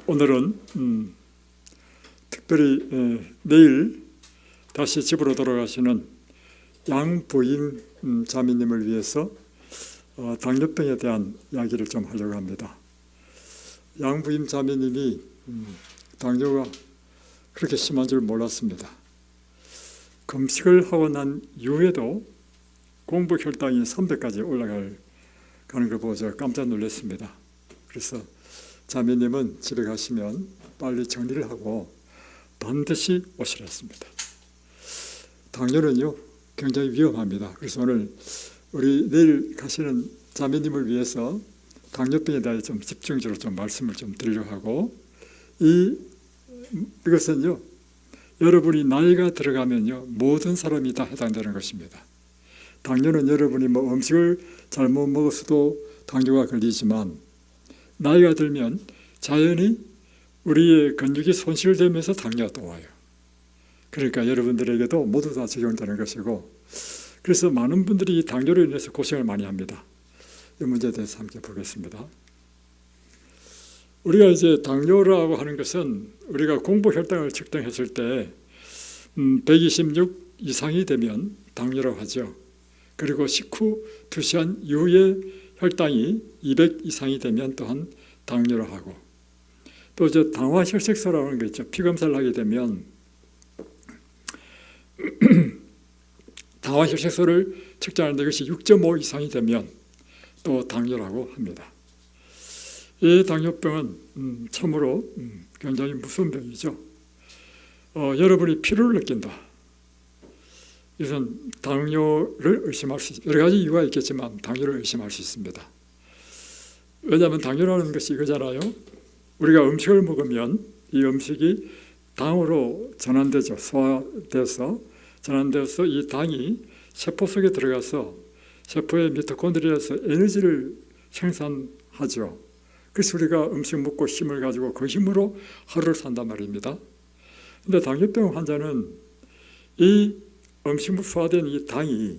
오늘은 특별히 내일 다시 집으로 돌아가시는 양부임 자매님을 위해서 당뇨병에 대한 이야기를 좀 하려고 합니다. 양부임 자매님이 당뇨가 그렇게 심한 줄 몰랐습니다. 금식을 하고 난 이후에도 공복 혈당이 300까지 올라가는 걸 보고 제가 깜짝 놀랐습니다. 그래서 자매님은 집에 가시면 빨리 정리를 하고 반드시 오시라 했습니다. 당뇨는요 굉장히 위험합니다. 그래서 오늘 우리 내일 가시는 자매님을 위해서 당뇨병에 대해 좀 집중적으로 좀 말씀을 좀 드리려고 하고, 이것은요 여러분이 나이가 들어가면요 모든 사람이 다 해당되는 것입니다. 당뇨는 여러분이 음식을 잘못 먹었어도 당뇨가 걸리지만 나이가 들면 자연히 우리의 근육이 손실되면서 당뇨가 또 와요. 그러니까 여러분들에게도 모두 다 적용되는 것이고, 그래서 많은 분들이 이 당뇨로 인해서 고생을 많이 합니다. 이 문제에 대해서 함께 보겠습니다. 우리가 이제 당뇨라고 하는 것은 우리가 공복 혈당을 측정했을 때 126 이상이 되면 당뇨라고 하죠. 그리고 식후 2시간 이후에 혈당이 200 이상이 되면 또한 당뇨라고 하고, 또 이제 당화혈색소라고 하는 거 있죠. 피검사를 하게 되면 당화혈색소를 측정하는데 이것이 6.5 이상이 되면 또 당뇨라고 합니다. 이 당뇨병은 참으로 굉장히 무서운 병이죠. 여러분이 피로를 느낀다. 이것은 당뇨를 의심할 수 있습니다. 여러 가지 이유가 있겠지만 당뇨를 의심할 수 있습니다. 왜냐하면 당뇨라는 것이 이거잖아요. 우리가 음식을 먹으면 이 음식이 당으로 전환되죠. 소화돼서 전환돼서 이 당이 세포 속에 들어가서 세포의 미토콘드리아에서 에너지를 생산하죠. 그래서 우리가 음식 먹고 힘을 가지고 그 힘으로 하루를 산단 말입니다. 그런데 당뇨병 환자는 이 음식물 소화된 이 당이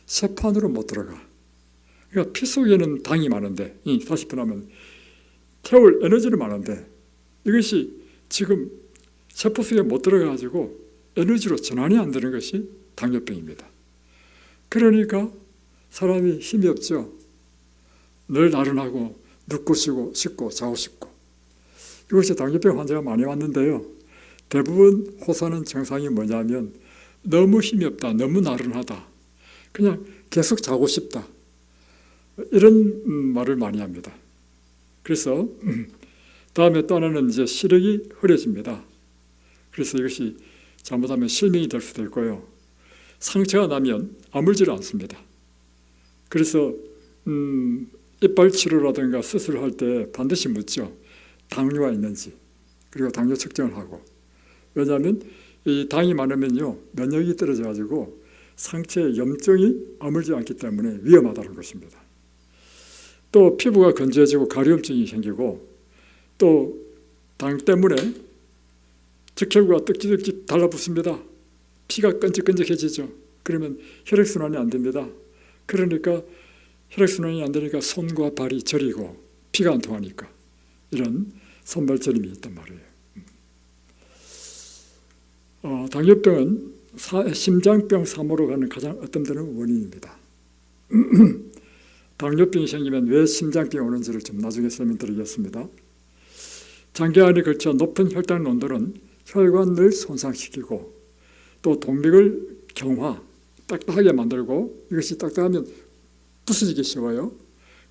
세포 안으로 못 들어가. 그러니까 피 속에는 당이 많은데, 다시 표현하면 태울 에너지는 많은데 이것이 지금 세포 속에 못 들어가가지고 에너지로 전환이 안 되는 것이 당뇨병입니다. 그러니까 사람이 힘이 없죠. 늘 나른하고 눕고 싶고 자고 싶고, 이것이 당뇨병 환자가 많이 왔는데요. 대부분 호소하는 증상이 뭐냐면 너무 힘이 없다, 너무 나른하다, 그냥 계속 자고 싶다, 이런 말을 많이 합니다. 그래서 다음에 또 하나는 이제 시력이 흐려집니다. 그래서 이것이 잘못하면 실명이 될 수도 있고요. 상처가 나면 아물지를 않습니다. 그래서 이빨 치료라든가 수술을 할 때 반드시 묻죠. 당뇨가 있는지. 그리고 당뇨 측정을 하고. 왜냐하면 이 당이 많으면요 면역이 떨어져가지고 상처에 염증이 아물지 않기 때문에 위험하다는 것입니다. 또 피부가 건조해지고 가려움증이 생기고, 또 당 때문에 적혈구가 떡지떡지 달라붙습니다. 피가 끈적끈적해지죠. 그러면 혈액순환이 안 됩니다. 그러니까 혈액순환이 안 되니까 손과 발이 저리고 피가 안 통하니까 이런 손발저림이 있단 말이에요. 당뇨병은 심장병 3호로 가는 가장 어떤 데는 원인입니다. 당뇨병이 생기면 왜 심장병이 오는지를 좀 나중에 설명드리겠습니다. 장기간에 걸쳐 높은 혈당 농도는 혈관을 손상시키고 또 동맥을 경화, 딱딱하게 만들고, 이것이 딱딱하면 부서지기 쉬워요.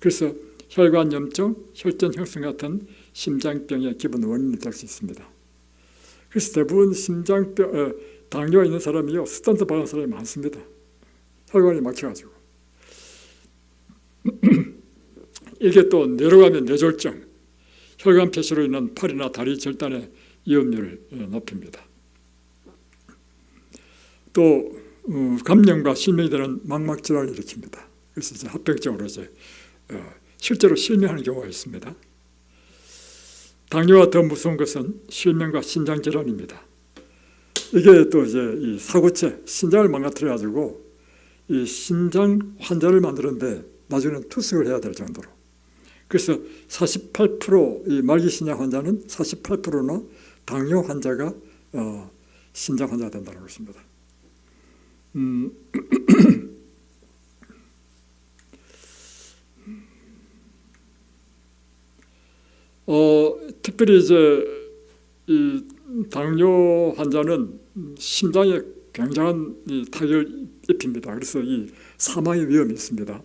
그래서 혈관염증, 혈전 형성 같은 심장병의 기본 원인이 될 수 있습니다. 그래서 대부분 당뇨가 있는 사람이요 스턴트 박은 사람이 많습니다. 혈관이 막혀가지고. 이게 또 내려가면 뇌졸중, 혈관 폐쇄로 인한 팔이나 다리 절단의 위험률을 높입니다. 또 감염과 실명이 되는 망막질환을 일으킵니다. 그래서 이제 합병증으로 실제로 실명하는 경우가 있습니다. 당뇨가 더 무서운 것은 실명과 신장질환입니다. 이게 또 이제 이 사구체, 신장을 망가뜨려 가지고 이 신장 환자를 만드는데 나중에는 투석을 해야 될 정도로 그래서 48%이 말기신장 환자는 48%나 당뇨 환자가 신장 환자가 된다는 것입니다. 특별히 이제 이 당뇨 환자는 심장에 굉장한 타격을 입힙니다. 그래서 이 사망의 위험이 있습니다.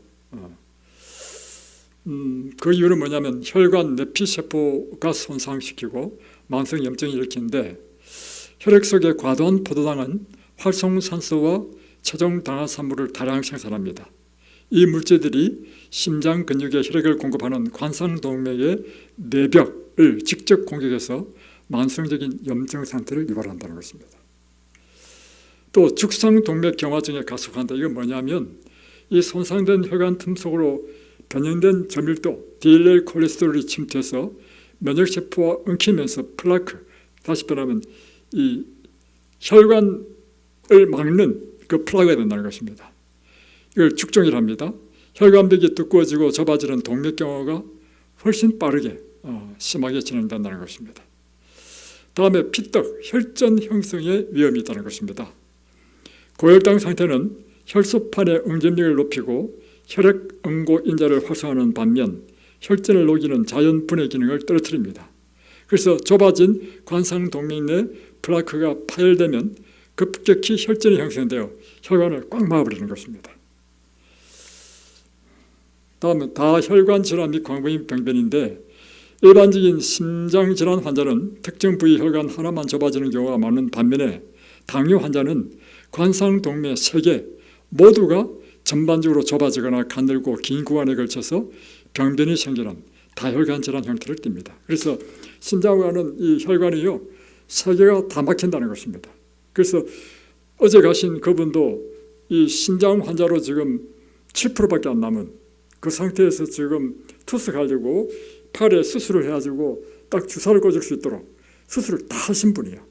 그 이유는 뭐냐면 혈관 내피세포가 손상시키고 만성염증을 일으키는데, 혈액 속의 과도한 포도당은 활성산소와 체중당화산물을 다량 생산합니다. 이 물질들이 심장 근육에 혈액을 공급하는 관상동맥의 내벽을 직접 공격해서 만성적인 염증 상태를 유발한다는 것입니다. 또 죽상동맥 경화증에 가속한다. 이건 뭐냐면 이 손상된 혈관 틈 속으로 변형된 저밀도 DLL 콜레스테롤이 침투해서 면역세포와 엉키면서 플라크, 다시 말하면 이 혈관을 막는 그 플라그가 된다는 것입니다. 이걸 죽종이랍니다. 혈관벽이 두꺼워지고 좁아지는 동맥경화가 훨씬 빠르게 심하게 진행된다는 것입니다. 다음에 피떡, 혈전 형성의 위험이 있다는 것입니다. 고혈당 상태는 혈소판의 응집력을 높이고 혈액 응고 인자를 활성화하는 반면 혈전을 녹이는 자연 분해 기능을 떨어뜨립니다. 그래서 좁아진 관상동맥 내 플라크가 파열되면 급격히 혈전이 형성되어 혈관을 꽉 막아버리는 것입니다. 다음은 다혈관 질환 및 광범위 병변인데, 일반적인 심장질환 환자는 특정 부위 혈관 하나만 좁아지는 경우가 많은 반면에 당뇨 환자는 관상동맥 3개 모두가 전반적으로 좁아지거나 가늘고 긴 구간에 걸쳐서 병변이 생기는 다혈관 질환 형태를 띱니다. 그래서 심장과는 이 혈관이요 3개가 다 막힌다는 것입니다. 그래서 어제 가신 그분도 이 심장 환자로 지금 7%밖에 안 남은 그 상태에서 지금 투석하려고 팔에 수술을 해가지고 딱 주사를 꽂을 수 있도록 수술을 다 하신 분이야.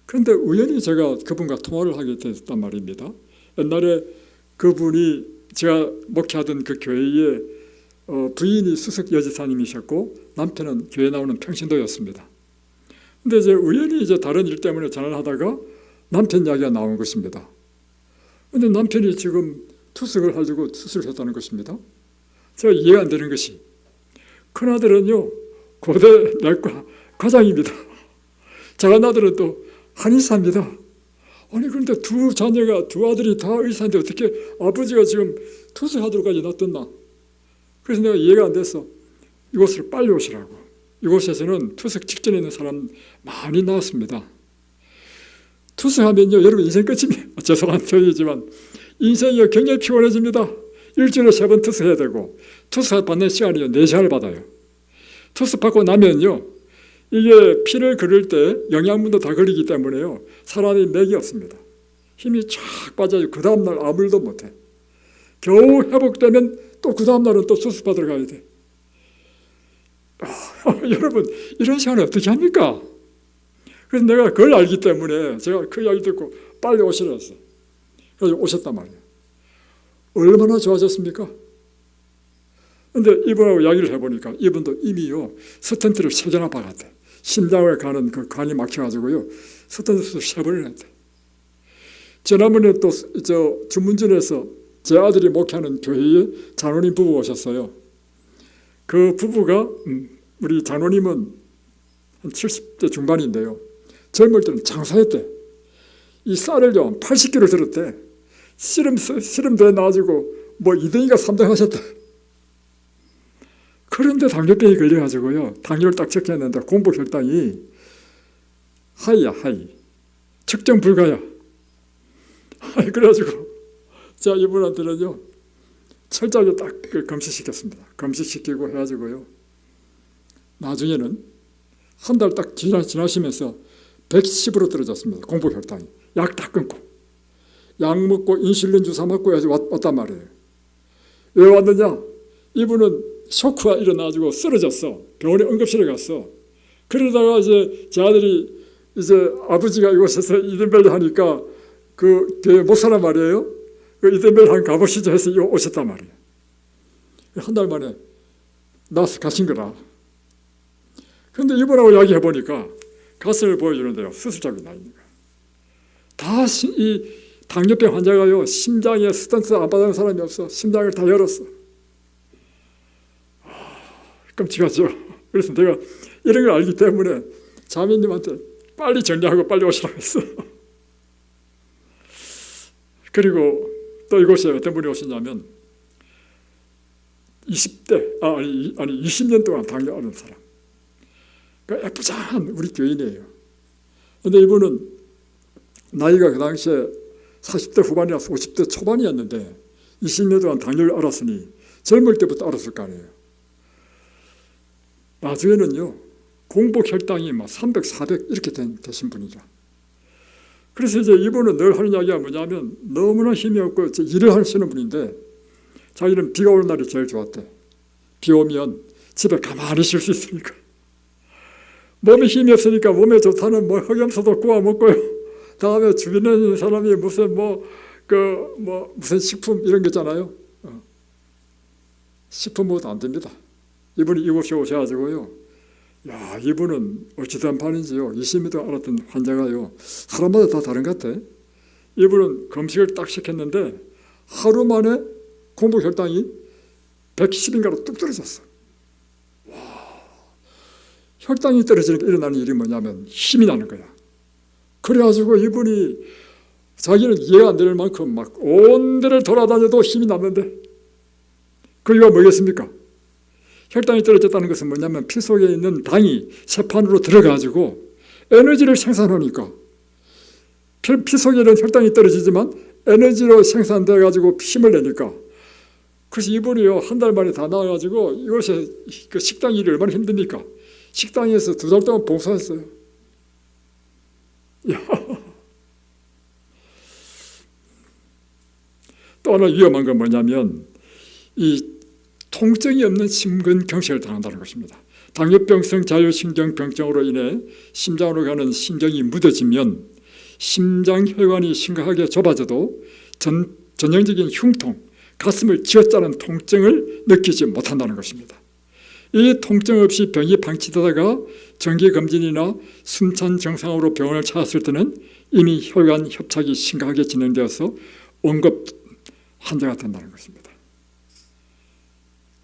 그런데 우연히 제가 그분과 통화를 하게 됐단 말입니다. 옛날에 그분이 제가 목회하던 그 교회에 부인이 수석 여지사님이셨고 남편은 교회 나오는 평신도였습니다. 근데 이제 우연히 이제 다른 일 때문에 전화를 하다가 남편 이야기가 나온 것입니다. 근데 남편이 지금 투석을 하려고 수술을 했다는 것입니다. 제가 이해가 안 되는 것이, 큰아들은요 고대 내과 과장입니다. 작은 아들은 또 한의사입니다. 아니 그런데 두 아들이 다 의사인데 어떻게 아버지가 지금 투석하도록까지 놔뒀나? 그래서 내가 이해가 안 돼서 이곳을 빨리 오시라고. 이곳에서는 투석 직전에 있는 사람 많이 나왔습니다. 투석하면요 여러분 인생 끝입니다. 죄송한 표현이지만 인생이 굉장히 피곤해집니다. 일주일에 3번 투석해야 되고, 투석 받는 시간이요 4시간을 받아요. 투석 받고 나면요 이게 피를 그릴 때 영양분도 다 그리기 때문에요 사람이 맥이 없습니다. 힘이 쫙 빠져요. 그 다음날 아무 일도 못해. 겨우 회복되면 또 그 다음날은 또 수술 받으러 가야 돼. 여러분 이런 시간을 어떻게 합니까? 그래서 내가 그걸 알기 때문에 제가 그 이야기 듣고 빨리 오시라 했어. 그래서 오셨단 말이에요. 얼마나 좋아졌습니까? 근데 이분하고 이야기를 해보니까 이분도 이미요 스텐트를 3개나 박았대. 심장에 가는 그 관이 막혀가지고요 스텐트 수술 3번을 했대. 지난번에 또 주문진에서 제 아들이 목회하는 교회에 장로님 부부 오셨어요. 그 부부가 우리 장로님은 한 70대 중반인데요 젊을 때는 장사했대. 이 쌀을요 80kg 들었대. 씨름대에 나와가지고 뭐 2등인가 3등 하셨대. 그런데 당뇨병이 걸려가지고요 당뇨를 딱 체크했는데 공복 혈당이 하이야 하이, 측정 불가야. 그래가지고 자 이분한테는요 철저하게 딱 검시시켰습니다. 검시시키고 해가지고요 나중에는 한 달 딱 지나시면서 110으로 떨어졌습니다. 공복 혈당이. 약 다 끊고 약 먹고 인슐린 주사 맞고 해서 왔단 말이에요. 왜 왔느냐? 이분은 쇼크가 일어나가지고 쓰러졌어. 병원에 응급실에 갔어. 그러다가 이제 제 아들이 이제 아버지가 이곳에서 이든벨 하니까 그 교회 못 사란 말이에요. 그 이든벨 한 가보시죠 해서 오셨단 말이에요. 한 달 만에 나서 가신 거라. 그런데 이분하고 이야기해 보니까 가슴을 보여주는데요, 수술자국이 나 있는 거예요. 다 이 당뇨병 환자가요, 심장에 스턴트 안 받은 사람이 없어. 심장을 다 열었어. 끔찍하죠. 그래서 내가 이런 걸 알기 때문에 자매님한테 빨리 정리하고 빨리 오시라고 했어. 그리고 또 이곳에 어떤 분이 오시냐면 20대, 아니 20년 동안 당뇨 앓은 사람. 그러니까 예쁘장한 우리 교인이에요. 그런데 이분은 나이가 그 당시에 40대 후반이라서 50대 초반이었는데 20년 동안 당뇨를 앓았으니 젊을 때부터 앓았을 거 아니에요. 나중에는요, 공복 혈당이 막 300, 400 이렇게 되신 분이죠. 그래서 이제 이분은 늘 하는 이야기가 뭐냐면 너무나 힘이 없고 일을 하시는 분인데 자기는 비가 오는 날이 제일 좋았대. 비 오면 집에 가만히 쉴 수 있으니까. 몸에 힘이 없으니까 몸에 좋다는 뭐 흑염소도 구워 먹고요. 다음에 주변에 있는 사람이 무슨 무슨 식품 이런 거 있잖아요. 식품 먹어도 안 됩니다. 이분이 이곳에 오셔가지고요. 야, 이분은 어찌된 판인지요. 20년 동안 알았던 환자가요. 사람마다 다 다른 것 같아. 이분은 검식을 딱 시켰는데 하루 만에 공복 혈당이 110인가로 뚝 떨어졌어. 와, 혈당이 떨어지니까 일어나는 일이 뭐냐면 힘이 나는 거야. 그래가지고 이분이 자기는 이해가 안 될 만큼 막 온 데를 돌아다녀도 힘이 났는데 그 이유가 뭐겠습니까? 혈당이 떨어졌다는 것은 뭐냐면 피 속에 있는 당이 세포안으로 들어가지고 에너지를 생산하니까 피 속에 있는 혈당이 떨어지지만 에너지로 생산돼 가지고 힘을 내니까 그래서 이분이요 한 달 만에 다 나와가지고 이것에 그 식당 일이 얼마나 힘듭니까? 식당에서 2달 동안 봉사했어요. 또 하나 위험한 건 뭐냐면 이 통증이 없는 심근경색을 당한다는 것입니다. 당뇨병성 자율신경병증으로 인해 심장으로 가는 신경이 무뎌지면 심장혈관이 심각하게 좁아져도 전형적인 흉통, 가슴을 쥐어짜는 통증을 느끼지 못한다는 것입니다. 이 통증 없이 병이 방치되다가 정기검진이나 숨찬 증상으로 병원을 찾았을 때는 이미 혈관 협착이 심각하게 진행되어서 응급 환자가 된다는 것입니다.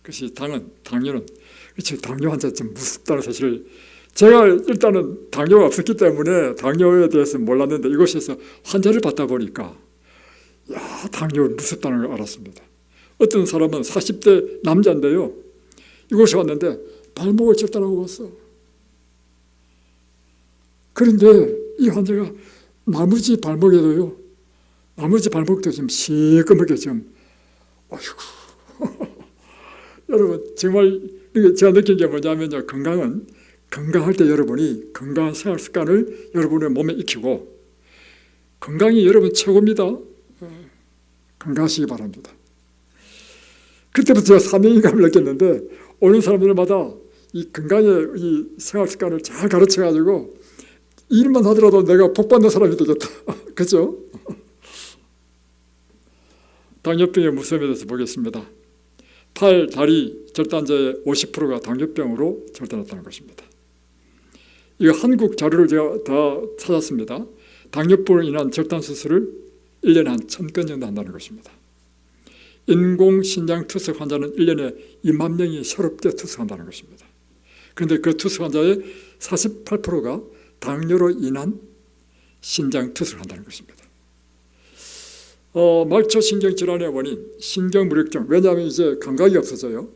그래서 당뇨는 그렇죠. 당뇨 환자 좀 무섭다는 사실을 제가 일단은 당뇨가 없었기 때문에 당뇨에 대해서 몰랐는데 이곳에서 환자를 받다 보니까 야, 당뇨는 무섭다는 걸 알았습니다. 어떤 사람은 40대 남자인데요. 이곳에 왔는데 발목을 절단하고 왔어. 그런데 이 환자가 나머지 발목에도요. 나머지 발목도 좀 시커멓게 좀 어이구. 여러분 정말 제가 느낀 게 뭐냐면요. 건강할 때 여러분이 건강한 생활 습관을 여러분의 몸에 익히고 건강이 여러분 최고입니다. 건강하시기 바랍니다. 그때부터 제가 사명감을 느꼈는데 오는 사람들마다 이 건강의 이 생활 습관을 잘 가르쳐가지고 일만 하더라도 내가 복받는 사람이 되겠다. 그죠? 당뇨병의 무서움에 대해서 보겠습니다. 팔, 다리 절단자의 50%가 당뇨병으로 절단했다는 것입니다. 이거 한국 자료를 제가 다 찾았습니다. 당뇨병으로 인한 절단 수술을 1년에 한 1000건 정도 한다는 것입니다. 인공신장 투석 환자는 1년에 2만 명이 새롭게 투석한다는 것입니다. 그런데 그 투석 환자의 48%가 당뇨로 인한 신장 투석을 한다는 것입니다. 말초신경질환의 원인, 신경무력증. 왜냐하면 이제 감각이 없어져요.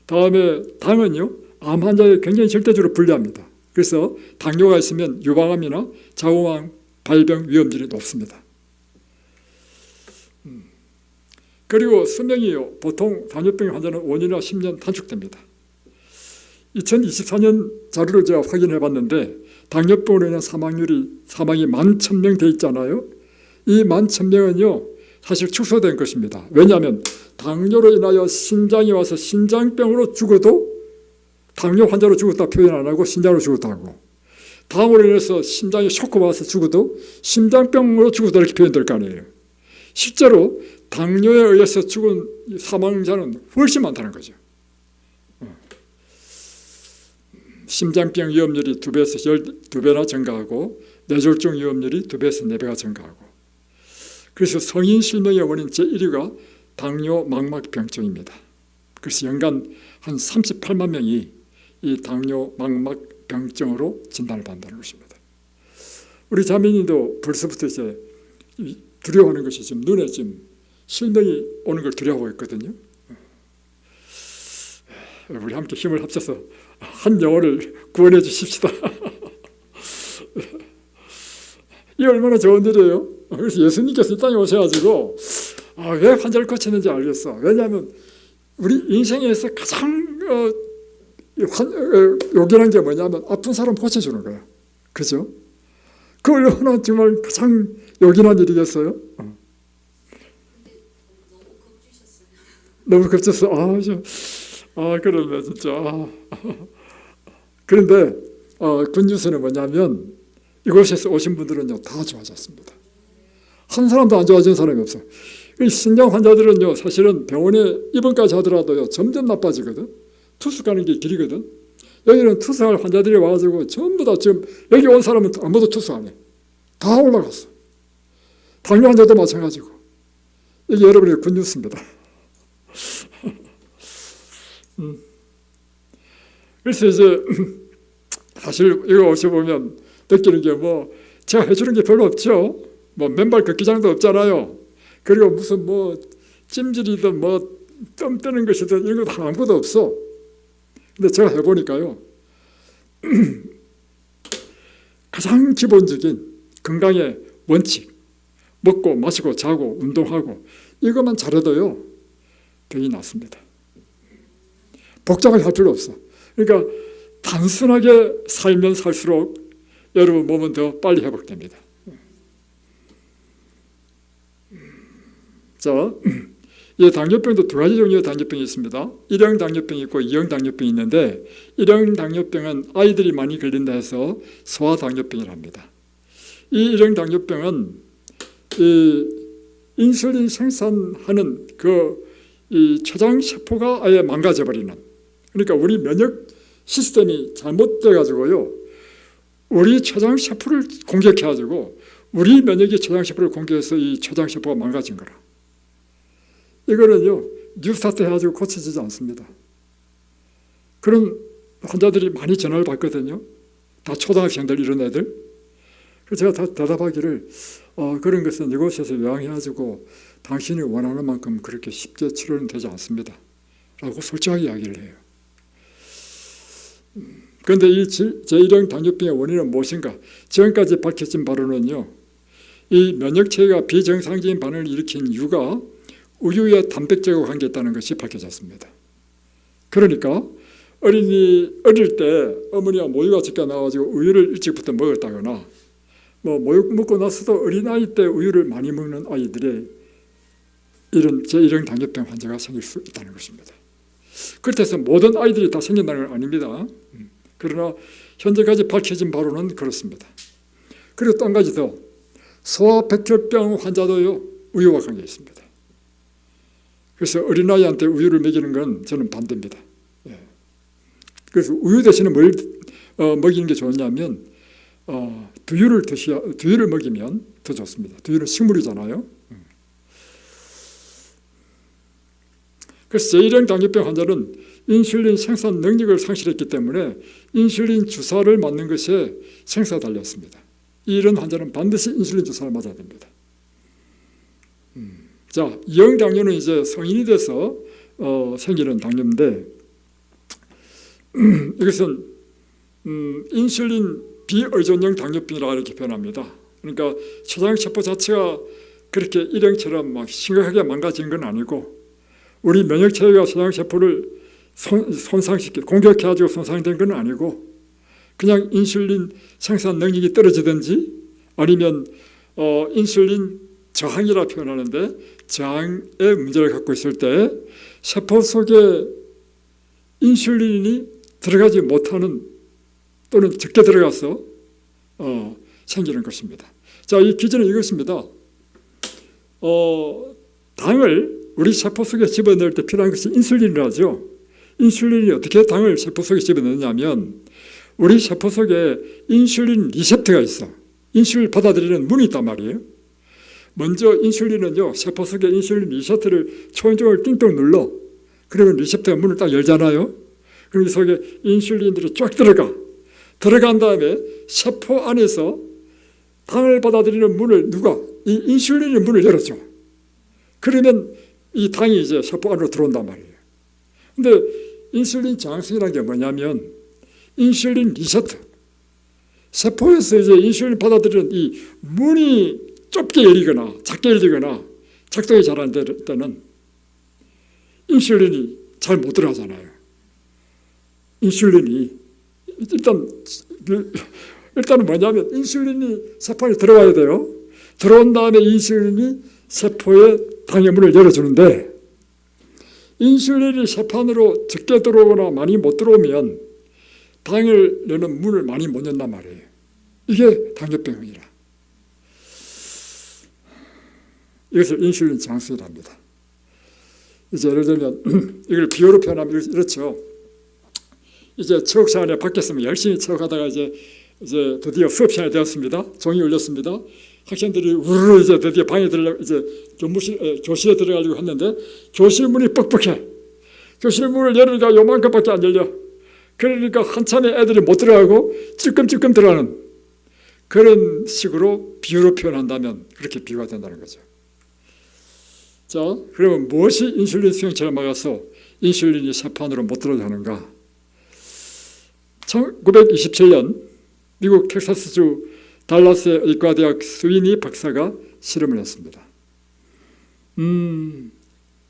다음에 당은요, 암 환자에 굉장히 절대적으로 불리합니다. 그래서 당뇨가 있으면 유방암이나 자궁암 발병 위험률이 높습니다. 그리고 수명이요, 보통 당뇨병 환자는 5년이나 10년 단축됩니다. 2024년 자료를 제가 확인해 봤는데 당뇨병으로 인한 사망이 11,000명 돼 있잖아요. 이 11,000명은요 사실 축소된 것입니다. 왜냐하면 당뇨로 인하여 심장이 와서 심장병으로 죽어도 당뇨 환자로 죽었다 표현 안 하고 심장으로 죽었다고, 당으로 인해서 심장에 쇼크가 와서 죽어도 심장병으로 죽었다 이렇게 표현될 거 아니에요. 실제로 당뇨에 의해서 죽은 사망자는 훨씬 많다는 거죠. 심장병 위험률이 2배에서 12배나 증가하고 뇌졸중 위험률이 2배에서 4배가 증가하고, 그래서 성인 실명의 원인 제1위가 당뇨 망막병증입니다. 그래서 연간 한 38만 명이 이 당뇨 망막병증으로 진단을 받는다는 것입니다. 우리 자매님도 벌써부터 이제 두려워하는 것이 지금 눈에 지금 실명이 오는 걸 두려워하고 있거든요. 우리 함께 힘을 합쳐서 한 영혼을 구원해 주십시다. 이 얼마나 좋은 일이에요. 그래서 예수님께서 이 땅에 오셔가지고 왜 환자를 고치는지 알겠어. 왜냐하면 우리 인생에서 가장 요긴한 게 뭐냐면 아픈 사람 고쳐주는 거야. 그죠? 그 얼마나 정말 가장 요긴한 일이겠어요? 너무 겁주셨어요. 그러네 진짜. 그런데 굿뉴스는 뭐냐면 이곳에서 오신 분들은요 다 좋아졌습니다. 한 사람도 안 좋아진 사람이 없어. 신장 환자들은요 사실은 병원에 입원까지 하더라도요 점점 나빠지거든. 투숙 가는 게 길이거든. 여기는 투숙할 환자들이 와가지고 전부 다 지금 여기 온 사람은 아무도 투숙 안 해. 다 올라갔어. 당뇨 환자도 마찬가지고. 이게 여러분의 굿뉴스입니다. 그래서 이제 사실 이거 오셔보면 느끼는 게 뭐 제가 해주는 게 별로 없죠. 뭐 맨발 걷기장도 없잖아요. 그리고 무슨 뭐 찜질이든 뭐 뜸 뜨는 것이든 이런 거 아무것도 없어. 근데 제가 해보니까요 가장 기본적인 건강의 원칙, 먹고 마시고 자고 운동하고 이것만 잘해도요 병이 낫습니다. 복잡하게 할 필요 없어. 그러니까 단순하게 살면 살수록 여러분 몸은 더 빨리 회복됩니다. 자, 이 당뇨병도 2가지 종류의 당뇨병이 있습니다. 1형 당뇨병이 있고 2형 당뇨병이 있는데 1형 당뇨병은 아이들이 많이 걸린다 해서 소아당뇨병이라 합니다. 이 1형 당뇨병은 이 인슐린 생산하는 이 췌장세포가 아예 망가져버리는, 그러니까 우리 면역 시스템이 잘못돼가지고요 우리 췌장세포를 공격해가지고 우리 면역이 췌장세포를 공격해서 이 췌장세포가 망가진 거라. 이거는요 뉴스타트 해가지고 고쳐지지 않습니다. 그런 환자들이 많이 전화를 받거든요. 다 초등학생들 이런 애들. 그래서 제가 대답하기를 그런 것은 이곳에서 요양해가지고 당신이 원하는 만큼 그렇게 쉽게 치료는 되지 않습니다 라고 솔직하게 이야기를 해요. 그런데 이 제1형 당뇨병의 원인은 무엇인가? 지금까지 밝혀진 바로는요 이 면역체계가 비정상적인 반응을 일으킨 이유가 우유의 단백질과 관계있다는 것이 밝혀졌습니다. 그러니까 어릴 때 어머니가 모유가 적게 나와가지고 우유를 일찍부터 먹었다거나 뭐 모유 먹고 나서도 어린아이 때 우유를 많이 먹는 아이들의 이런 제1형 당뇨병 환자가 생길 수 있다는 것입니다. 그렇다고 해서 모든 아이들이 다 생긴다는 건 아닙니다. 그러나 현재까지 밝혀진 바로는 그렇습니다. 그리고 또 한 가지 더, 소아백혈병 환자도요 우유와 관계 있습니다. 그래서 어린아이한테 우유를 먹이는 건 저는 반대입니다. 그래서 우유 대신에 뭘 먹이는 게 좋냐면 두유를 먹이면 더 좋습니다. 두유는 식물이잖아요. 그래서 제1형 당뇨병 환자는 인슐린 생산 능력을 상실했기 때문에 인슐린 주사를 맞는 것에 생사가 달렸습니다. 이런 환자는 반드시 인슐린 주사를 맞아야 됩니다. 자, 2형 당뇨는 이제 성인이 돼서 생기는 당뇨인데 이것은 인슐린 비의존형 당뇨병이라고 이렇게 표현합니다. 그러니까 췌장세포 자체가 그렇게 1형처럼 막 심각하게 망가진 건 아니고 우리 면역체계가 췌장세포를 공격해가지고 손상된 건 아니고 그냥 인슐린 생산 능력이 떨어지든지 아니면 인슐린 저항이라 표현하는데 저항의 문제를 갖고 있을 때 세포 속에 인슐린이 들어가지 못하는 또는 적게 들어가서 생기는 것입니다. 자, 이 기준은 이것입니다. 당을 우리 세포 속에 집어넣을 때 필요한 것이 인슐린이라죠. 인슐린이 어떻게 당을 세포 속에 집어넣느냐면 우리 세포 속에 인슐린 리셉터가 있어. 인슐린을 받아들이는 문이 있단 말이에요. 먼저 인슐린은요, 세포 속에 인슐린 리셉터를 초인종을 띵동 눌러. 그러면 리셉터가 문을 딱 열잖아요. 그럼 이 속에 인슐린들이 쫙 들어간 다음에 세포 안에서 당을 받아들이는 문을 이 인슐린이 문을 열어줘. 그러면 이 당이 이제 세포 안으로 들어온단 말이에요. 근데 인슐린 저항성이라는 게 뭐냐면 인슐린 리셉터, 세포에서 이제 인슐린 받아들이는 이 문이 좁게 열리거나 작게 열리거나 작동이 잘 안 될 때는 인슐린이 잘 못 들어가잖아요. 인슐린이 일단은 뭐냐면 인슐린이 세포 안에 들어가야 돼요. 들어온 다음에 인슐린이 세포의 당의 문을 열어주는데, 인슐린이 세포 안으로 적게 들어오거나 많이 못 들어오면 당을 여는 문을 많이 못 연단 말이에요. 이게 당뇨병이라. 이것을 인슐린 저항성이랍니다. 이제 예를 들면 이걸 비유로 표현하면 이렇죠. 이제 체육 시간에 밖에서 열심히 체육하다가 이제 드디어 수업 시간이 되었습니다. 종이 울렸습니다. 학생들이 우르르 이제 드디어 방에 들어가고 이제 교실에 들어가려고 했는데 교실 문이 뻑뻑해. 교실 문을 열으니까 요만큼밖에 안 열려. 그러니까 한참에 애들이 못 들어가고 찔끔찔끔 들어가는 그런 식으로 비유로 표현한다면 그렇게 비유가 된다는 거죠. 자, 그러면 무엇이 인슐린 수용체를 막아서 인슐린이 세포 안으로 못 들어오게 하는가? 1927년 미국 텍사스주 달라스의 의과대학 스위니 박사가 실험을 했습니다.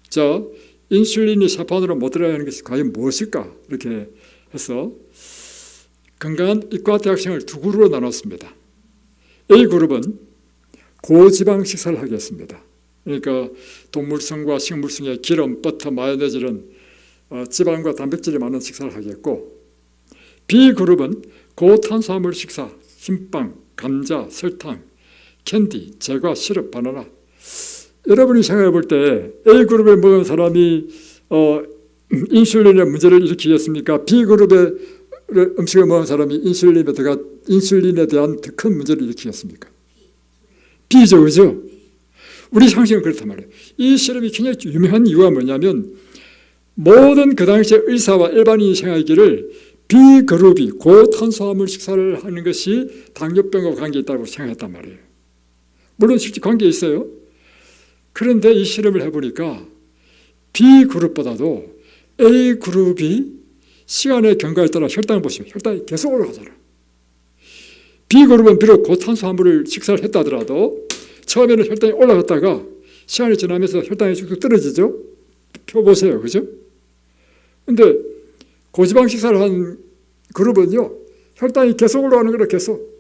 자, 인슐린이 세포 안으로 못 들어가게 하는 것이 과연 무엇일까? 이렇게 해서 건강한 의과대학생을 두 그룹으로 나눴습니다. A그룹은 고지방 식사를 하겠습니다. 그러니까 동물성과 식물성의 기름, 버터, 마요네즈는 지방과 단백질이 많은 식사를 하겠고, B그룹은 고탄수화물 식사, 흰빵, 감자, 설탕, 캔디, 제과, 시럽, 바나나. 여러분이 생각해 볼 때 A그룹에 먹은 사람이 인슐린의 문제를 일으키겠습니까? B그룹의 음식을 먹은 사람이 인슐린에 대한 더 큰 문제를 일으키겠습니까? B죠, 그죠? 우리 상식은 그렇단 말이에요. 이 실험이 굉장히 유명한 이유가 뭐냐면 모든 그 당시에 의사와 일반인이 생각하기를 B그룹이 고탄수화물 식사를 하는 것이 당뇨병과 관계있다고 생각했단 말이에요. 물론 실제 관계 있어요. 그런데 이 실험을 해보니까 B그룹보다도 A그룹이 시간의 경과에 따라 혈당을 보시면 혈당이 계속 올라가잖아요. B그룹은 비록 고탄수화물을 식사를 했다 하더라도 처음에는 혈당이 올라갔다가 시간이 지나면서 혈당이 쭉쭉 떨어지죠. 표 보세요. 그죠? 근데 고지방 식사를 한 그룹은요, 혈당이 계속 올라가는 거라 계속.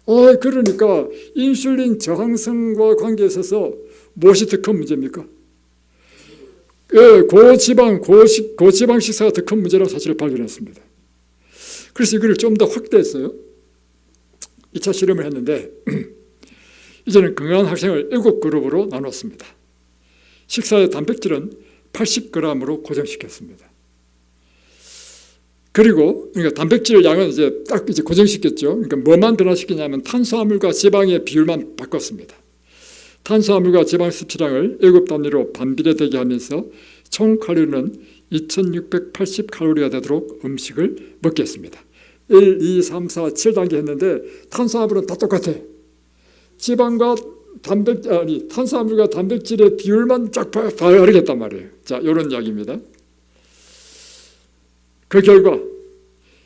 그러니까 인슐린 저항성과 관계에 있어서 무엇이 더 큰 문제입니까? 고지방 식사가 더 큰 문제라고 사실을 발견했습니다. 그래서 이걸 좀 더 확대했어요. 2차 실험을 했는데 이제는 건강한 학생을 7그룹으로 나눴습니다. 식사의 단백질은 80g으로 고정시켰습니다. 그리고 그러니까 단백질 양은 이제 딱 고정시켰죠. 그러니까 뭐만 변화시키냐면 탄수화물과 지방의 비율만 바꿨습니다. 탄수화물과 지방 섭취량을 7단위로 반비례되게 하면서 총 칼로리는 2680칼로리가 되도록 음식을 먹게 했습니다. 1, 2, 3, 4, 7단계 했는데 탄수화물은 다 똑같아. 탄수화물과 단백질의 비율만 쫙 다르겠단 말이에요. 자, 이런 이야기입니다. 그 결과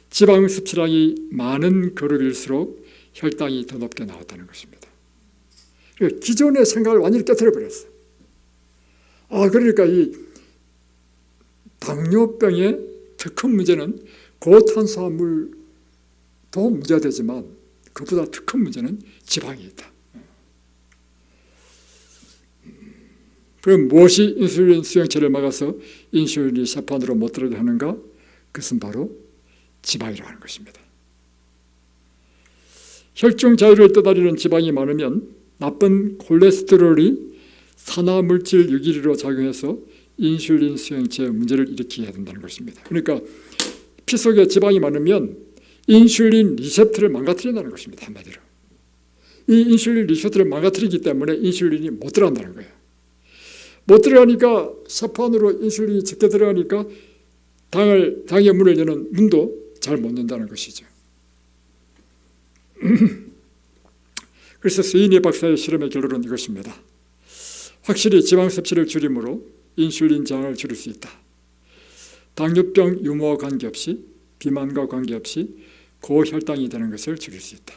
지방 섭취량이 많은 그룹일수록 혈당이 더 높게 나왔다는 것입니다. 기존의 생각을 완전히 깨트려 버렸어요. 그러니까 이 당뇨병의 더 큰 문제는 고탄수화물도 문제가 되지만 그보다 더 큰 문제는 지방이 있다. 그럼 무엇이 인슐린 수용체를 막아서 인슐린이 세포 안으로 못 들어오게 하는가? 그것은 바로 지방이라고 하는 것입니다. 혈중 자율을 떠다니는 지방이 많으면 나쁜 콜레스테롤이 산화물질 유기리로 작용해서 인슐린 수용체의 문제를 일으키게 된다는 것입니다. 그러니까 피 속에 지방이 많으면 인슐린 리셉터를 망가뜨린다는 것입니다. 한마디로. 이 인슐린 리셉터를 망가뜨리기 때문에 인슐린이 못 들어간다는 거예요. 못 들어가니까 샤프 안으로 인슐린이 적게 들어가니까 당의 문을 여는 문도 잘 못 연다는 것이죠. 그래서 스위니 박사의 실험의 결론은 이것입니다. 확실히 지방 섭취를 줄임으로 인슐린 저항을 줄일 수 있다. 당뇨병 유무와 관계없이 비만과 관계없이 고혈당이 되는 것을 줄일 수 있다.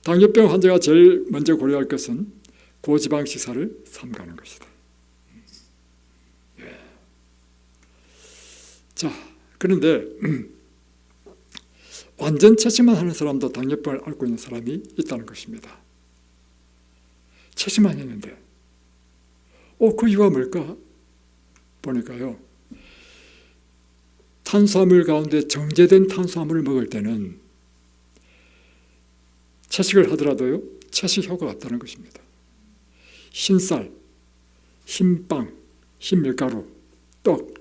당뇨병 환자가 제일 먼저 고려할 것은 고지방 식사를 삼가는 것이다. 자, 그런데 완전 채식만 하는 사람도 당뇨병을 앓고 있는 사람이 있다는 것입니다. 채식만 했는데 그 이유가 뭘까? 보니까요, 탄수화물 가운데 정제된 탄수화물을 먹을 때는 채식을 하더라도요, 채식 효과가 없다는 것입니다. 흰쌀, 흰빵, 흰밀가루, 떡,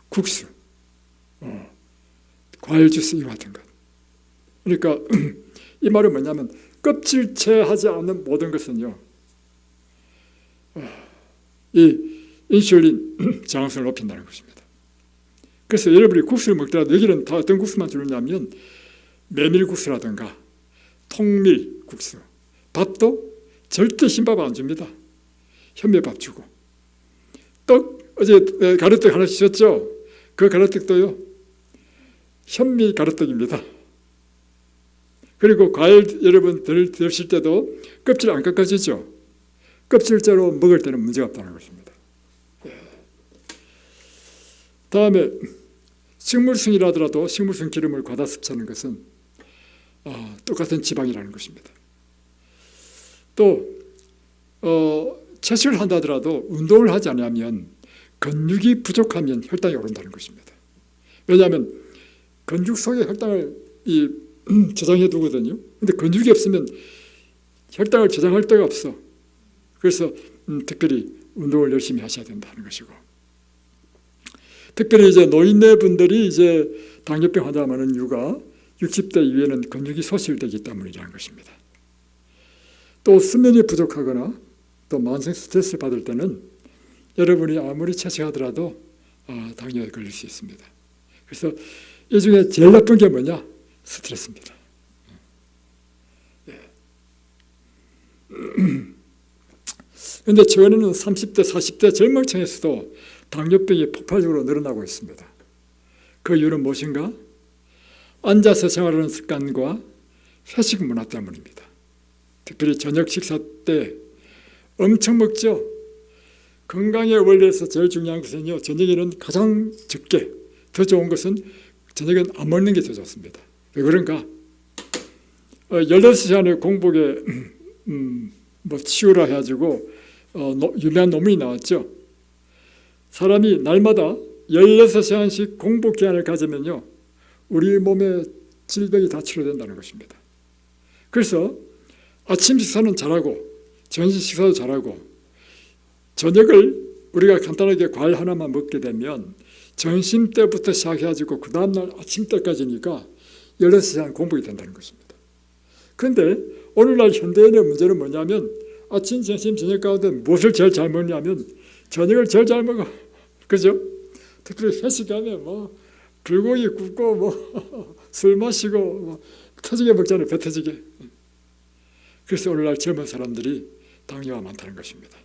국수, 과일 주스 이와 같은 것. 그러니까 이 말은 뭐냐면 껍질채하지 않는 모든 것은요, 이 인슐린 저항성을 높인다는 것입니다. 그래서 여러분이 국수를 먹더라도 여기는 다 어떤 국수만 주느냐면 메밀국수라든가 통밀국수, 밥도 절대 흰밥 안 줍니다. 현미밥 주고, 떡 어제 가래떡 하나 주셨죠? 그 가래떡도요 현미 가래떡입니다. 그리고 과일 여러분 드실 때도 껍질 안 깎아지죠? 껍질째로 먹을 때는 문제가 없다는 것입니다. 다음에 식물성이라 하더라도 식물성 기름을 과다 섭취하는 것은 똑같은 지방이라는 것입니다. 또 채식을 한다 하더라도 운동을 하지 않으면 근육이 부족하면 혈당이 오른다는 것입니다. 왜냐하면 근육 속에 혈당을 저장해 두거든요. 근데 근육이 없으면 혈당을 저장할 데가 없어. 그래서 특별히 운동을 열심히 하셔야 된다는 것이고, 특별히 이제 노인네 분들이 이제 당뇨병 환자가 많은 이유가 60대 이후에는 근육이 소실되기 때문이라는 것입니다. 또 수면이 부족하거나 또 만성 스트레스를 받을 때는 여러분이 아무리 채식하더라도 당뇨에 걸릴 수 있습니다. 그래서 이 중에 제일 나쁜 게 뭐냐? 스트레스입니다. 그런데 최근에는 30대, 40대 젊은 층에서도 당뇨병이 폭발적으로 늘어나고 있습니다. 그 이유는 무엇인가? 앉아서 생활하는 습관과 회식 문화 때문입니다. 특별히 저녁 식사 때 엄청 먹죠. 건강의 원리에서 제일 중요한 것은요, 저녁에는 가장 적게, 더 좋은 것은 저녁엔 안 먹는 게 더 좋습니다. 왜 그런가? 16시간의 공복에 치유라 해가지고 유명한 논문이 나왔죠. 사람이 날마다 16시간씩 공복 기간을 가지면요, 우리 몸의 질병이 다 치료된다는 것입니다. 그래서 아침 식사는 잘하고 점심 식사도 잘하고 저녁을 우리가 간단하게 과일 하나만 먹게 되면 점심 때부터 시작해가지고 그 다음날 아침 때까지니까 16시간 공복이 된다는 것입니다. 그런데 오늘날 현대인의 문제는 뭐냐면 아침, 점심, 저녁 가운데 무엇을 제일 잘 먹냐면 저녁을 제일 잘 먹어. 그죠? 특별히 회식하면 불고기 굽고 술 마시고 터지게 먹잖아요. 배 터지게. 그래서 오늘날 젊은 사람들이 당뇨가 많다는 것입니다.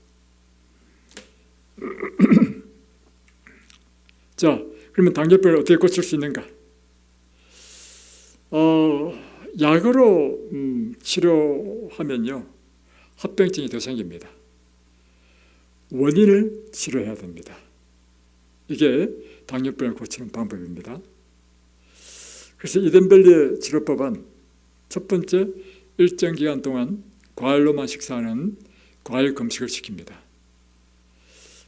자, 그러면 당뇨병을 어떻게 고칠 수 있는가? 약으로 치료하면요, 합병증이 더 생깁니다. 원인을 치료해야 됩니다. 이게 당뇨병을 고치는 방법입니다. 그래서 이덴벨리의 치료법은 첫 번째, 일정 기간 동안 과일로만 식사하는 과일 금식을 시킵니다.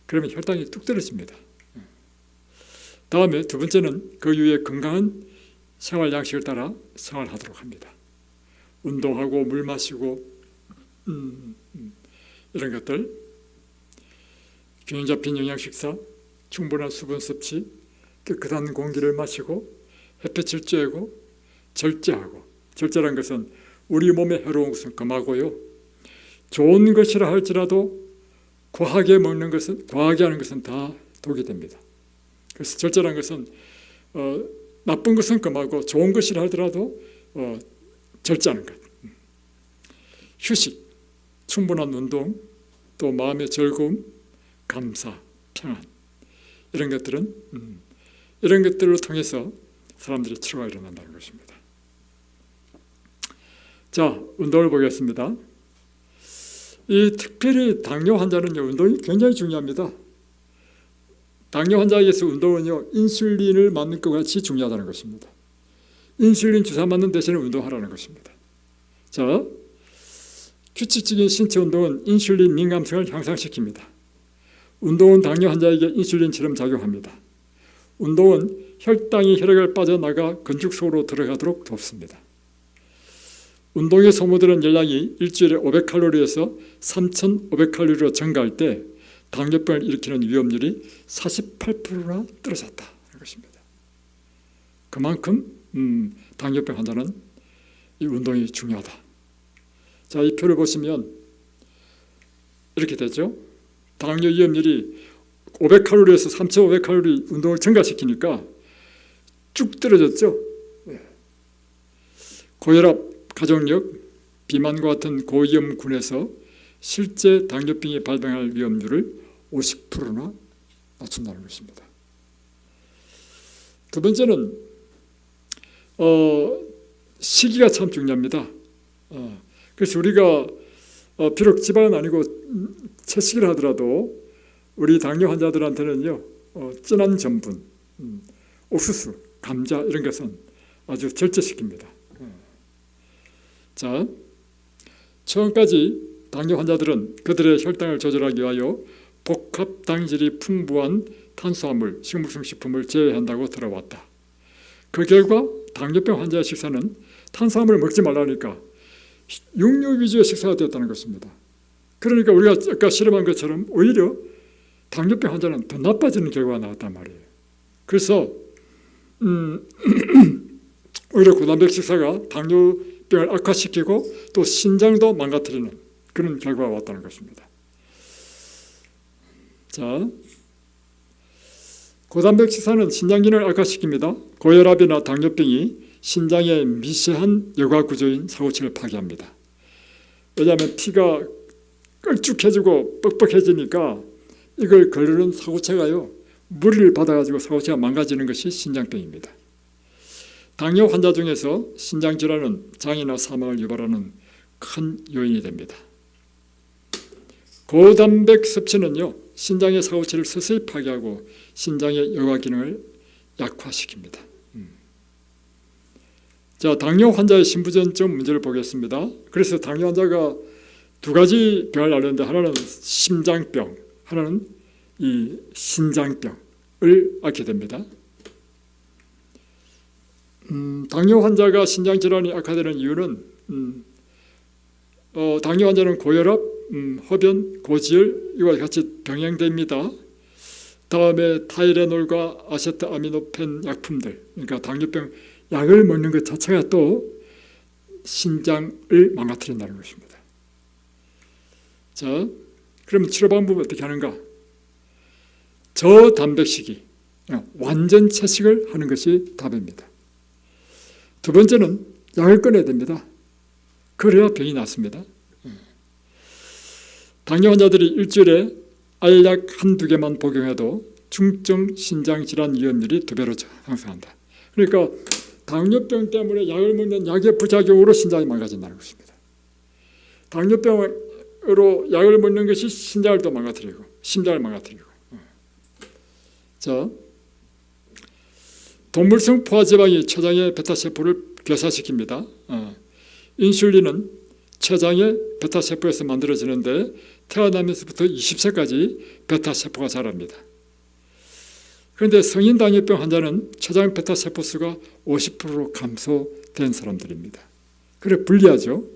그러면 혈당이 뚝 떨어집니다. 다음에 두 번째는 그 이후에 건강한 생활 양식을 따라 생활하도록 합니다. 운동하고 물 마시고 이런 것들, 균형 잡힌 영양 식사, 충분한 수분 섭취, 깨끗한 공기를 마시고 햇빛을 쬐고 절제하고, 절제란 것은 우리 몸에 해로운 것은 금하고요, 좋은 것이라 할지라도 과하게 먹는 것은, 과하게 하는 것은 다 독이 됩니다. 그래서 절제란 것은 나쁜 것은 금하고 좋은 것이라 하더라도 절제하는 것. 휴식, 충분한 운동, 또 마음의 즐거움, 감사, 평안, 이런 것들은 이런 것들을 통해서 사람들이 치료가 일어난다는 것입니다. 자, 운동을 보겠습니다. 이 특별히 당뇨 환자는요, 운동이 굉장히 중요합니다. 당뇨 환자에게서 운동은요, 인슐린을 맞는 것 같이 중요하다는 것입니다. 인슐린 주사 맞는 대신에 운동하라는 것입니다. 자, 규칙적인 신체 운동은 인슐린 민감성을 향상시킵니다. 운동은 당뇨 환자에게 인슐린처럼 작용합니다. 운동은 혈당이 혈액을 빠져나가 건축 속으로 들어가도록 돕습니다. 운동에 소모되는 열량이 일주일에 500칼로리에서 3,500칼로리로 증가할 때 당뇨병을 일으키는 위험률이 48%나 떨어졌다는 것입니다. 그만큼 당뇨병 환자는 이 운동이 중요하다. 자, 이 표를 보시면 이렇게 되죠. 당뇨 위험률이 500칼로리에서 3,500칼로리 운동을 증가시키니까 쭉 떨어졌죠. 고혈압, 가족력, 비만과 같은 고위험군에서 실제 당뇨병이 발병할 위험률을 50%나 낮춘다는 것입니다. 두 번째는 시기가 참 중요합니다. 그래서 우리가 비록 지방은 아니고 채식을 하더라도 우리 당뇨 환자들한테는요, 진한 전분, 옥수수, 감자 이런 것은 아주 절제시킵니다. 자, 처음까지 당뇨 환자들은 그들의 혈당을 조절하기 위하여 복합 당질이 풍부한 탄수화물, 식물성 식품을 제외한다고 들어왔다. 그 결과 당뇨병 환자의 식사는 탄수화물을 먹지 말라니까 육류 위주의 식사가 되었다는 것입니다. 그러니까 우리가 아까 실험한 것처럼 오히려 당뇨병 환자는 더 나빠지는 결과가 나왔단 말이에요. 그래서 오히려 고단백 식사가 당뇨병을 악화시키고 또 신장도 망가뜨리는 그런 결과가 왔다는 것입니다. 자, 고단백 식사는 신장 기능을 악화시킵니다. 고혈압이나 당뇨병이 신장의 미세한 여과 구조인 사고체를 파괴합니다. 왜냐하면 피가 걸쭉해지고 뻑뻑해지니까 이걸 거르는 사고체가요, 무리를 받아가지고 사고체가 망가지는 것이 신장병입니다. 당뇨 환자 중에서 신장질환은 장애나 사망을 유발하는 큰 요인이 됩니다. 고단백 섭취는요, 신장의 사고체를 서서히 파괴하고 신장의 여과 기능을 약화시킵니다. 자, 당뇨 환자의 신부전증 문제를 보겠습니다. 그래서 당뇨 환자가 두 가지 병을 앓는데 하나는 심장병, 하나는 이 신장병을 앓게 됩니다. 당뇨 환자가 신장 질환이 악화되는 이유는 당뇨 환자는 고혈압, 흡연, 고지혈 이와 같이 병행됩니다. 다음에 타이레놀과 아세트아미노펜 약품들, 그러니까 당뇨병 약을 먹는 것 자체가 또 신장을 망가뜨린다는 것입니다. 자, 그러면 치료 방법은 어떻게 하는가? 저단백식이, 완전 채식을 하는 것이 답입니다. 두 번째는 약을 끊어야 됩니다. 그래야 병이 낫습니다. 당뇨 환자들이 일주일에 알약 한두 개만 복용해도 중증 신장질환 위험률이 2배로 상승한다. 그러니까 당뇨병 때문에 약을 먹는 약의 부작용으로 신장이 망가진다는 것입니다. 당뇨병으로 약을 먹는 것이 신장을 또 망가뜨리고 심장을 망가뜨리고. 자, 동물성 포화지방이 췌장의 베타세포를 괴사시킵니다. 인슐린은 췌장의 베타세포에서 만들어지는데 태어나면서부터 20세까지 베타세포가 자랍니다. 그런데 성인 당뇨병 환자는 췌장 베타세포 수가 50%로 감소된 사람들입니다. 그래 불리하죠.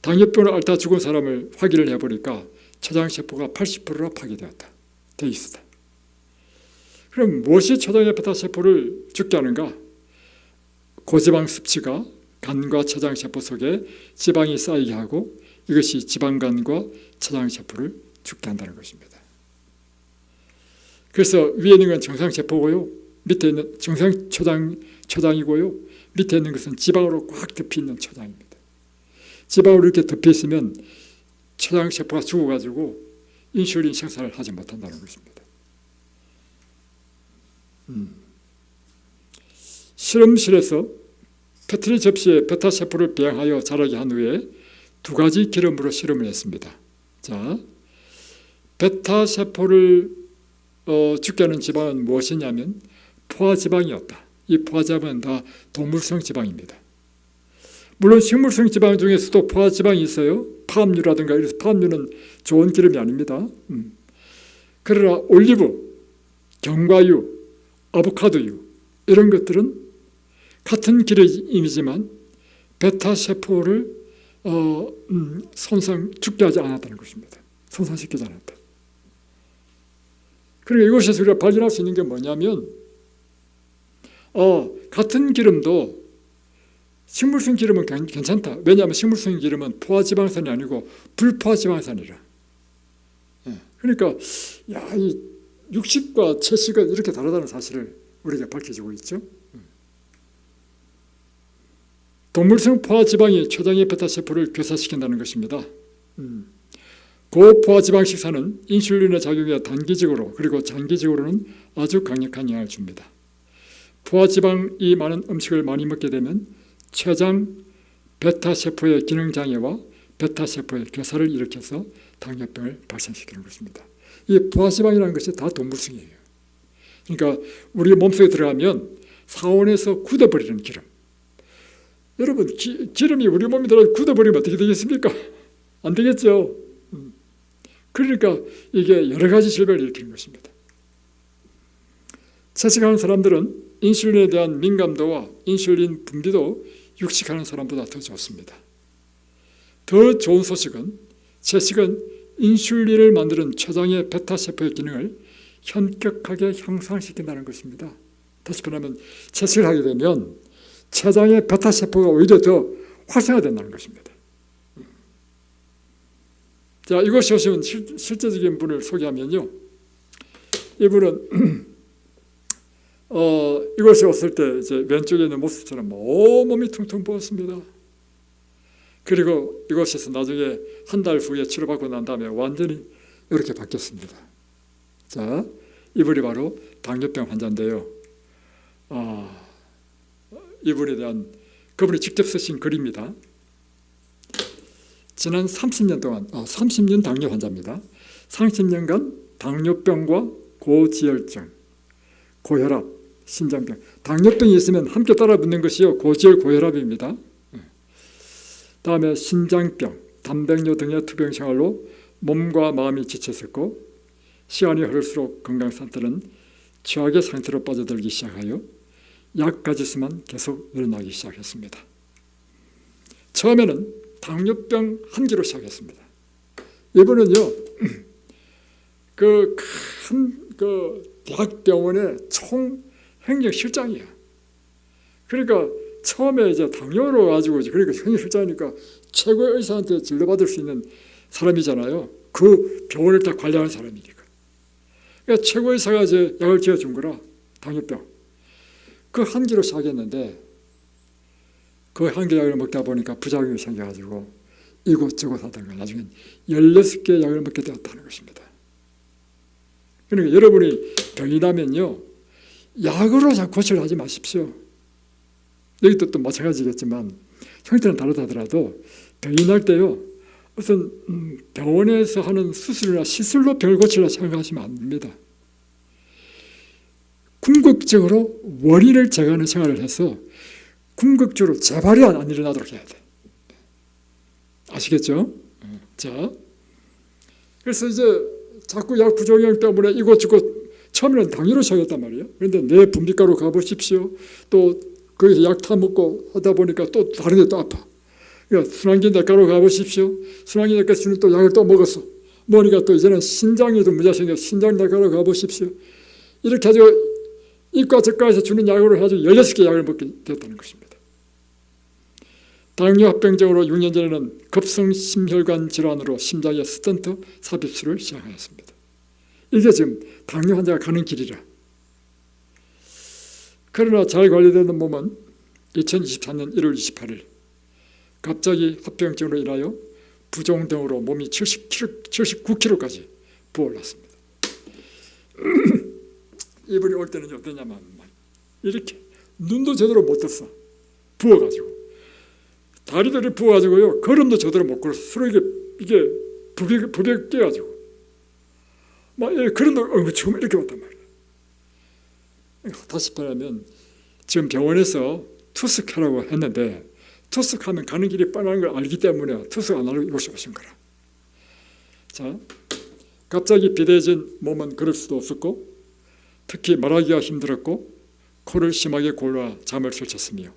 당뇨병을 앓다 죽은 사람을 확인을 해보니까 췌장세포가 80%나 파괴되었다. 돼 있었다. 그럼 무엇이 췌장의 베타세포를 죽게 하는가? 고지방 섭취가 간과 췌장세포 속에 지방이 쌓이게 하고 이것이 지방간과 췌장세포를 죽게 한다는 것입니다. 그래서 위에 있는 건 정상세포고요, 밑에 있는 정상췌장이고요, 밑에 있는 것은 지방으로 꽉 덮여 있는 췌장입니다. 지방으로 이렇게 덮여 있으면 췌장세포가 죽어가지고 인슐린 생산을 하지 못한다는 것입니다. 실험실에서 페트리 접시에 베타세포를 배양하여 자라게 한 후에 2가지 기름으로 실험을 했습니다. 자, 베타세포를 죽게 하는 지방은 무엇이냐면 포화지방이었다. 이 포화지방은 다 동물성 지방입니다. 물론 식물성 지방 중에서도 포화지방이 있어요. 파업류라든가 이래서 파업류는 좋은 기름이 아닙니다. 그러나 올리브, 견과류, 아보카도유 이런 것들은 같은 기름이지만 베타세포를 죽게 하지 않았다는 것입니다. 손상시키지 않았다. 그러니까 이것에서 우리가 발견할 수 있는 게 뭐냐면 같은 기름도 식물성 기름은 괜찮다. 왜냐하면 식물성 기름은 포화지방산이 아니고 불포화지방산이라. 그러니까 이 육식과 채식은 이렇게 다르다는 사실을 우리에게 밝혀지고 있죠. 동물성 포화지방이 췌장의 베타세포를 괴사시킨다는 것입니다. 고포화지방 식사는 인슐린의 작용에 단기적으로 그리고 장기적으로는 아주 강력한 영향을 줍니다. 포화지방이 많은 음식을 많이 먹게 되면 췌장 베타세포의 기능장애와 베타세포의 괴사를 일으켜서 당뇨병을 발생시키는 것입니다. 이 포화지방이라는 것이 다 동물성이에요. 그러니까 우리 몸속에 들어가면 사원에서 굳어버리는 기름. 여러분 기름이 우리 몸에 들어가 굳어버리면 어떻게 되겠습니까? 안 되겠죠. 그러니까 이게 여러 가지 질병을 일으키는 것입니다. 채식하는 사람들은 인슐린에 대한 민감도와 인슐린 분비도 육식하는 사람보다 더 좋습니다. 더 좋은 소식은 채식은 인슐린을 만드는 췌장의 베타세포의 기능을 현격하게 향상시킨다는 것입니다. 다시 말하면 채식을 하게 되면 췌장의 베타세포가 오히려 더 활성화된다는 것입니다. 자, 이것이 오시면 실제적인 분을 소개하면요. 이분은 이곳에 왔을 때 이제 왼쪽에 있는 모습처럼 온몸이 퉁퉁 부었습니다. 그리고 이곳에서 나중에 한 달 후에 치료받고 난 다음에 완전히 이렇게 바뀌었습니다. 자, 이분이 바로 당뇨병 환자인데요. 이분에 대한 그분이 직접 쓰신 글입니다. 지난 30년 동안 30년 당뇨 환자입니다. 30년간 당뇨병과 고지혈증, 고혈압, 심장병, 당뇨병이 있으면 함께 따라 붙는 것이요 고지혈 고혈압입니다. 다음에 신장병, 단백뇨 등의 투병 생활로 몸과 마음이 지쳤었고 시간이 흐를수록 건강 상태는 최악의 상태로 빠져들기 시작하여 약까지 쓰면 계속 늘어나기 시작했습니다. 처음에는 당뇨병 한 기로 시작했습니다. 이분은요, 그 큰 대학병원의 총행정실장이야. 그러니까 처음에 이제 당뇨로 가지고 그러니까 행정실장이니까 최고의 의사한테 진료받을 수 있는 사람이잖아요. 그 병원을 다 관리하는 사람이니까. 그러니까 최고 의사가 이제 약을 지어준 거라 당뇨병. 그 한 기로 시작했는데 그 한 개 약을 먹다 보니까 부작용이 생겨가지고 이곳저곳 하다가 나중엔 16개 약을 먹게 되었다는 것입니다. 그러니까 여러분이 병이 나면요, 약으로 자꾸 고치를 하지 마십시오. 여기도 또 마찬가지겠지만 형태는 다르다더라도 병이 날 때요, 어떤 병원에서 하는 수술이나 시술로 병을 고치려 생각하시면 안 됩니다. 궁극적으로 원인을 제거하는 생활을 해서 궁극적으로 재발이 안 일어나도록 해야 돼. 아시겠죠? 자, 그래서 이제 자꾸 약 부작용 때문에 이곳저곳 처음에는 당뇨로 시작했단 말이에요. 그런데 내 분비과로 가보십시오. 또 거기서 약 타먹고 하다 보니까 또 다른 데 또 아파. 그러니까 순환기내과로 가보십시오. 순환기내과 주는 또 약을 또 먹었어. 먹으니까 또 이제는 신장에도 문제가 생겨서 신장내과로 가보십시오. 이렇게 해서 이과 저과에서 주는 약으로 해가지고 16개 약을 먹게 됐다는 것입니다. 당뇨 합병증으로 6년 전에는 급성심혈관 질환으로 심장에 스턴트 삽입술을 시작하였습니다. 이게 지금 당뇨 환자가 가는 길이라. 그러나 잘 관리되는 몸은 2024년 1월 28일 갑자기 합병증으로 인하여 부종 등으로 몸이 79kg까지 부어올랐습니다. 이분이 올 때는 어떠냐면 이렇게 눈도 제대로 못 떴어. 부어가지고 다리들이 부어가지고요, 걸음도 제대로 못 걸어서 서로 이게 부비게 깨가지고 막 그런데 지금 이렇게 왔단 말이야. 다시 말하면 지금 병원에서 투숙하라고 했는데 투숙하면 가는 길이 뻔한 걸 알기 때문에 투숙 안 하고 이곳에 오신 거라. 자, 갑자기 비대해진 몸은 걸을 수도 없었고 특히 말하기가 힘들었고 코를 심하게 골라 잠을 설쳤으며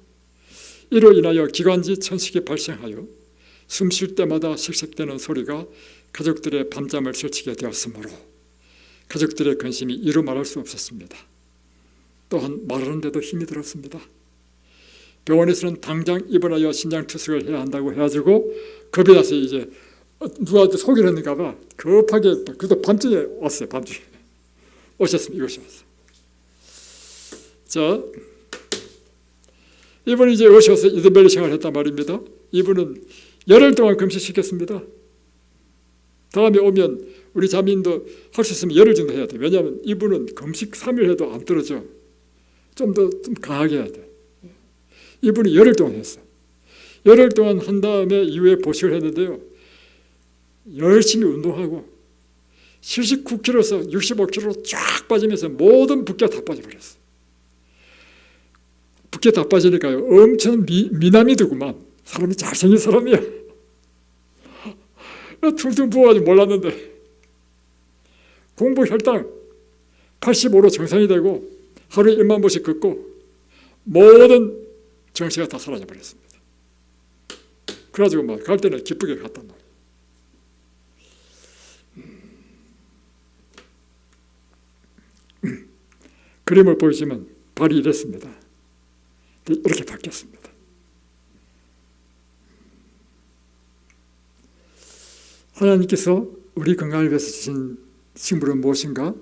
이로 인하여 기관지 천식이 발생하여 숨 쉴 때마다 씩씩대는 소리가 가족들의 밤잠을 설치게 되었으므로 가족들의 근심이 이루 말할 수 없었습니다. 또한 말하는데도 힘이 들었습니다. 병원에서는 당장 입원하여 신장투숙을 해야 한다고 해가지고 겁이 나서 이제 누가 소개를 했는가 봐 급하게 그도 밤중에 왔어요. 밤중에 오셨습니다. 이것이 왔어요. 자, 이분이 이제 오셔서 이드벨리 생활을 했단 말입니다. 이분은 열흘 동안 금식시켰습니다. 다음에 오면 우리 자민도 할 수 있으면 열흘 정도 해야 돼. 왜냐하면 이분은 금식 3일 해도 안 떨어져. 좀 강하게 해야 돼. 이분이 열흘 동안 했어. 열흘 동안 한 다음에 이후에 보식을 했는데요, 열심히 운동하고 79kg에서 65kg로 쫙 빠지면서 모든 붓기가 다 빠져버렸어. 붓기 다 빠지니까요, 엄청 미남이 되구만. 사람이 잘생긴 사람이야. 퉁퉁 부어가지고 몰랐는데 공부 혈당 85로 정상이 되고 하루에 1만 보씩 걷고 모든 정체가 다 사라져 버렸습니다. 그래가지고 막 갈 때는 기쁘게 갔단 말이에요. 그림을 보시면 발이 이랬습니다. 이렇게 바뀌었습니다. 하나님께서 우리 건강을 위해서 주신 식물은 무엇인가?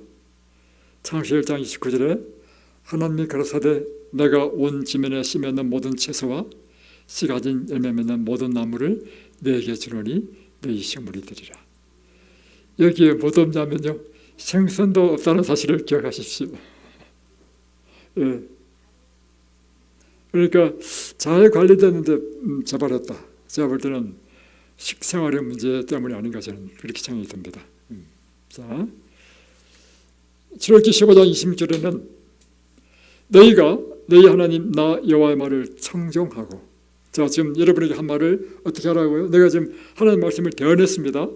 창세기 1장 29절에 하나님이 가라사대 내가 온 지면에 씨 맺는 모든 채소와 씨 가진 열매 맺는 모든 나무를 내게 주노니 너희 식물이 되리라. 여기에 못 없냐면요, 생선도 없다는 사실을 기억하십시오. 예. 그러니까 잘 관리되는데 재발했다. 제가 볼 때는 식생활의 문제 때문이 아닌가 저는 그렇게 생각이 듭니다. 자, 출애굽기 15장 20절에는 너희가 너희 하나님 나 여호와의 말을 청종하고, 자 지금 여러분에게 한 말을 어떻게 하라고요? 내가 지금 하나님 말씀을 대언했습니다.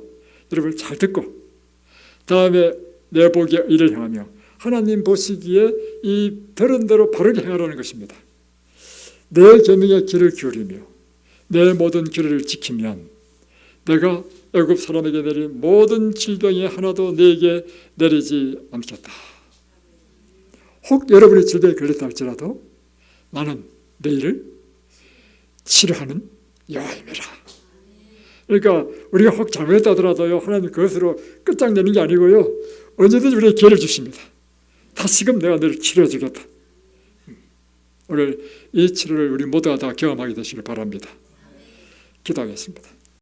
여러분 잘 듣고 다음에 내 보기에 의를 행하며 하나님 보시기에 이 들은 대로 바르게 행하라는 것입니다. 내 계명의 길을 기울이며 내 모든 규례를 지키면 내가 애굽 사람에게 내린 모든 질병이 하나도 내게 내리지 않겠다. 혹 여러분이 질병에 걸렸다 할지라도 나는 너희를 치료하는 여호와임이라. 그러니까 우리가 혹 잘못했다 하더라도요, 하나님 그것으로 끝장내는 게 아니고요, 언제든지 우리에게 기회를 주십니다. 다시금 내가 너를 치료해 주겠다. 오늘 이 치료를 우리 모두가 다 경험하게 되시길 바랍니다. 기도하겠습니다.